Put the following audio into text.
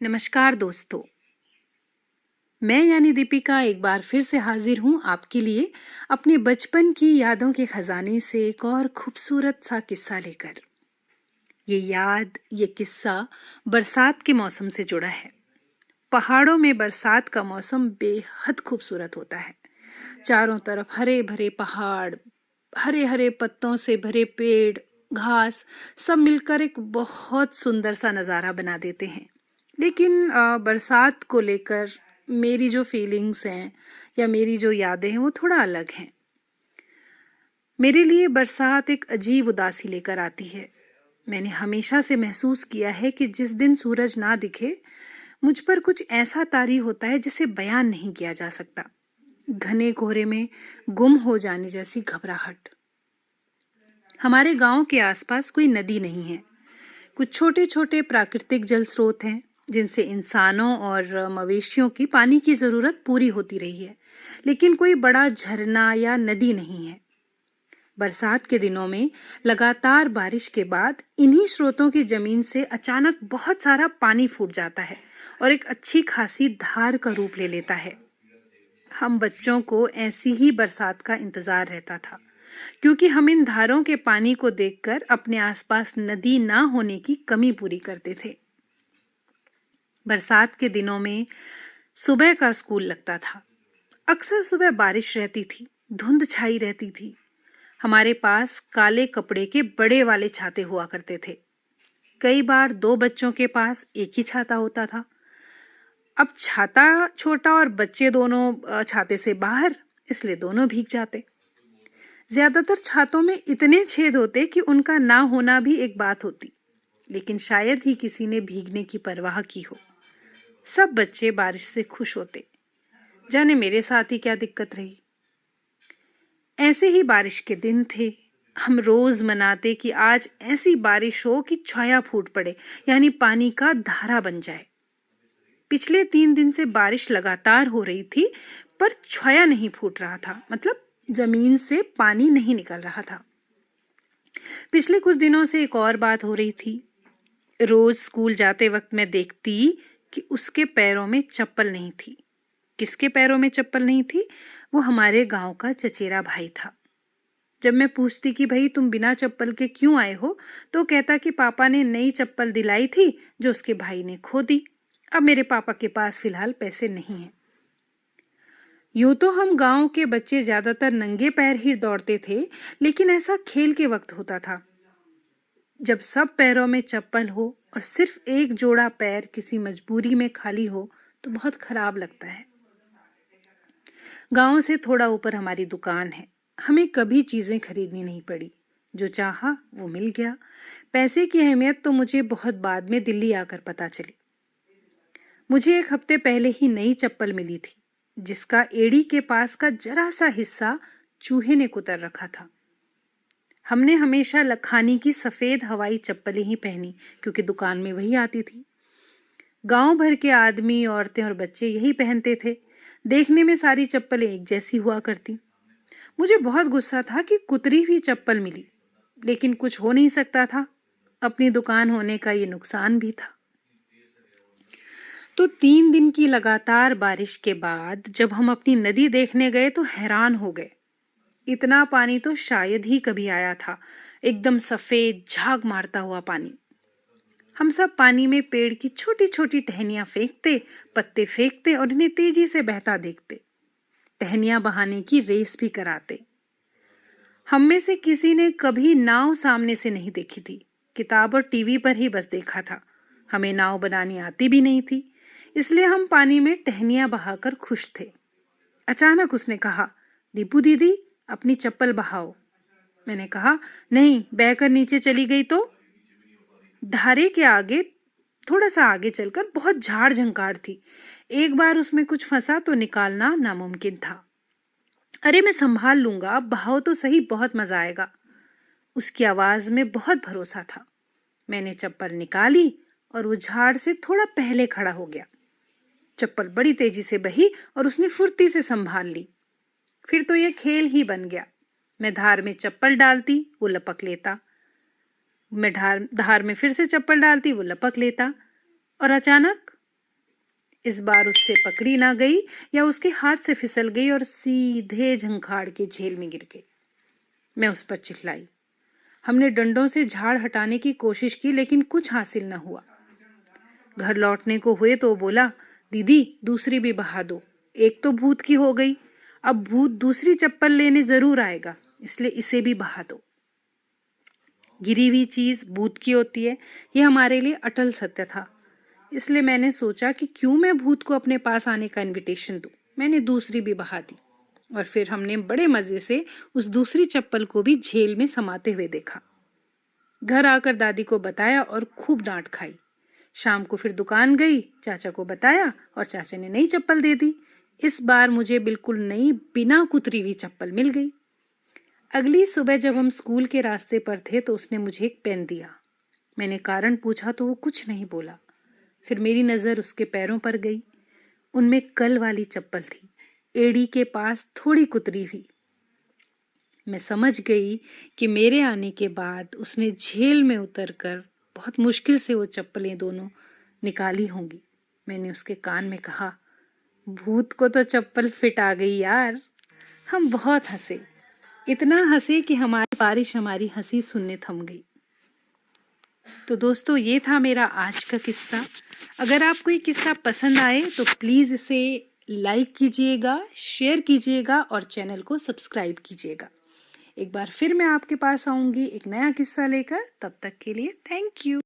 नमस्कार दोस्तों। मैं यानी दीपिका एक बार फिर से हाजिर हूँ आपके लिए अपने बचपन की यादों के खजाने से एक और खूबसूरत सा किस्सा लेकर। ये किस्सा बरसात के मौसम से जुड़ा है। पहाड़ों में बरसात का मौसम बेहद खूबसूरत होता है। चारों तरफ हरे भरे पहाड़, हरे हरे पत्तों से भरे पेड़, घास सब मिलकर एक बहुत सुंदर सा नज़ारा बना देते हैं। लेकिन बरसात को लेकर मेरी जो फीलिंग्स हैं या मेरी जो यादें हैं वो थोड़ा अलग हैं। मेरे लिए बरसात एक अजीब उदासी लेकर आती है। मैंने हमेशा से महसूस किया है कि जिस दिन सूरज ना दिखे मुझ पर कुछ ऐसा तारी होता है जिसे बयान नहीं किया जा सकता। घने कोहरे में गुम हो जाने जैसी घबराहट। हमारे गांव के आसपास कोई नदी नहीं है। कुछ छोटे छोटे प्राकृतिक जल स्रोत हैं जिनसे इंसानों और मवेशियों की पानी की जरूरत पूरी होती रही है, लेकिन कोई बड़ा झरना या नदी नहीं है। बरसात के दिनों में लगातार बारिश के बाद इन्हीं स्रोतों की जमीन से अचानक बहुत सारा पानी फूट जाता है और एक अच्छी खासी धार का रूप ले लेता है। हम बच्चों को ऐसी ही बरसात का इंतजार रहता था, क्योंकि हम इन धारों के पानी को देखकर अपने आसपास नदी ना होने की कमी पूरी करते थे। बरसात के दिनों में सुबह का स्कूल लगता था। अक्सर सुबह बारिश रहती थी, धुंध छाई रहती थी। हमारे पास काले कपड़े के बड़े वाले छाते हुआ करते थे। कई बार दो बच्चों के पास एक ही छाता होता था। अब छाता छोटा और बच्चे दोनों छाते से बाहर, इसलिए दोनों भीग जाते। ज्यादातर छातों में इतने छेद होते कि उनका ना होना भी एक बात होती, लेकिन शायद ही किसी ने भीगने की परवाह की हो। सब बच्चे बारिश से खुश होते। जाने मेरे साथ ही क्या दिक्कत रही। ऐसे ही बारिश के दिन थे। हम रोज मनाते कि आज ऐसी बारिश हो कि छाया फूट पड़े, यानी पानी का धारा बन जाए। पिछले 3 दिन से बारिश लगातार हो रही थी, पर छाया नहीं फूट रहा था, मतलब जमीन से पानी नहीं निकल रहा था। पिछले कुछ दिनों से एक और बात हो रही थी। रोज स्कूल जाते वक्त मैं देखती कि उसके पैरों में चप्पल नहीं थी। किसके पैरों में चप्पल नहीं थी? वो हमारे गांव का चचेरा भाई था। जब मैं पूछती कि भाई तुम बिना चप्पल के क्यों आए हो, तो कहता कि पापा ने नई चप्पल दिलाई थी जो उसके भाई ने खो दी। अब मेरे पापा के पास फिलहाल पैसे नहीं हैं। यूं तो हम गांव के बच्चे ज्यादातर नंगे पैर ही दौड़ते थे, लेकिन ऐसा खेल के वक्त होता था। जब सब पैरों में चप्पल हो और सिर्फ एक जोड़ा पैर किसी मजबूरी में खाली हो तो बहुत खराब लगता है। गांव से थोड़ा ऊपर हमारी दुकान है। हमें कभी चीजें खरीदनी नहीं पड़ी। जो चाहा वो मिल गया। पैसे की अहमियत तो मुझे बहुत बाद में दिल्ली आकर पता चली। मुझे एक हफ्ते पहले ही नई चप्पल मिली थी, जिसका एड़ी के पास का जरा सा हिस्सा चूहे ने कुतर रखा था। हमने हमेशा लखानी की सफेद हवाई चप्पलें ही पहनी, क्योंकि दुकान में वही आती थी। गांव भर के आदमी, औरतें और बच्चे यही पहनते थे। देखने में सारी चप्पलें एक जैसी हुआ करती। मुझे बहुत गुस्सा था कि कुतरी हुई चप्पल मिली, लेकिन कुछ हो नहीं सकता था। अपनी दुकान होने का ये नुकसान भी था। तो 3 दिन की लगातार बारिश के बाद जब हम अपनी नदी देखने गए तो हैरान हो गए। इतना पानी तो शायद ही कभी आया था। एकदम सफेद झाग मारता हुआ पानी। हम सब पानी में पेड़ की छोटी छोटी टहनियां फेंकते, पत्ते फेंकते और इन्हें तेजी से बहता देखते। टहनियां बहाने की रेस भी कराते। हम में से किसी ने कभी नाव सामने से नहीं देखी थी। किताब और टीवी पर ही बस देखा था। हमें नाव बनानी आती भी नहीं थी, इसलिए हम पानी में टहनियां बहाकर खुश थे। अचानक उसने कहा, दीपू दीदी अपनी चप्पल बहाओ। मैंने कहा, नहीं, बहकर नीचे चली गई तो। धारे के आगे, थोड़ा सा आगे चलकर बहुत झाड़ झंकार थी। एक बार उसमें कुछ फंसा तो निकालना नामुमकिन था। अरे मैं संभाल लूंगा, अब बहाओ तो सही, बहुत मजा आएगा। उसकी आवाज में बहुत भरोसा था। मैंने चप्पल निकाली और वो झाड़ से थोड़ा पहले खड़ा हो गया। चप्पल बड़ी तेजी से बही और उसने फुर्ती से संभाल ली। फिर तो ये खेल ही बन गया। मैं धार में चप्पल डालती, वो लपक लेता। मैं धार में फिर से चप्पल डालती, वो लपक लेता। और अचानक इस बार उससे पकड़ी ना गई या उसके हाथ से फिसल गई और सीधे झंखाड़ के झील में गिर गई। मैं उस पर चिल्लाई। हमने डंडों से झाड़ हटाने की कोशिश की लेकिन कुछ हासिल न हुआ। घर लौटने को हुए तो बोला, दीदी दूसरी भी बहा दो, एक तो भूत की हो गई, अब भूत दूसरी चप्पल लेने जरूर आएगा, इसलिए इसे भी बहा दो। गिरी हुई चीज भूत की होती है, यह हमारे लिए अटल सत्य था। इसलिए मैंने सोचा कि क्यों मैं भूत को अपने पास आने का इनविटेशन दूं। मैंने दूसरी भी बहा दी और फिर हमने बड़े मजे से उस दूसरी चप्पल को भी झेल में समाते हुए देखा। घर आकर दादी को बताया और खूब डांट खाई। शाम को फिर दुकान गई, चाचा को बताया और चाचा ने नई चप्पल दे दी। इस बार मुझे बिल्कुल नई बिना कुतरी हुई चप्पल मिल गई। अगली सुबह जब हम स्कूल के रास्ते पर थे तो उसने मुझे एक पेन दिया। मैंने कारण पूछा तो वो कुछ नहीं बोला। फिर मेरी नज़र उसके पैरों पर गई। उनमें कल वाली चप्पल थी, एड़ी के पास थोड़ी कुतरी हुई। मैं समझ गई कि मेरे आने के बाद उसने झेल में उतरकर बहुत मुश्किल से वो चप्पलें दोनों निकाली होंगी। मैंने उसके कान में कहा, भूत को तो चप्पल फिट आ गई यार। हम बहुत हंसे, इतना हंसे कि हमारी बारिश हमारी हंसी सुनने थम गई। तो दोस्तों, ये था मेरा आज का किस्सा। अगर आपको ये किस्सा पसंद आए तो प्लीज़ इसे लाइक कीजिएगा, शेयर कीजिएगा और चैनल को सब्सक्राइब कीजिएगा। एक बार फिर मैं आपके पास आऊँगी एक नया किस्सा लेकर। तब तक के लिए थैंक यू।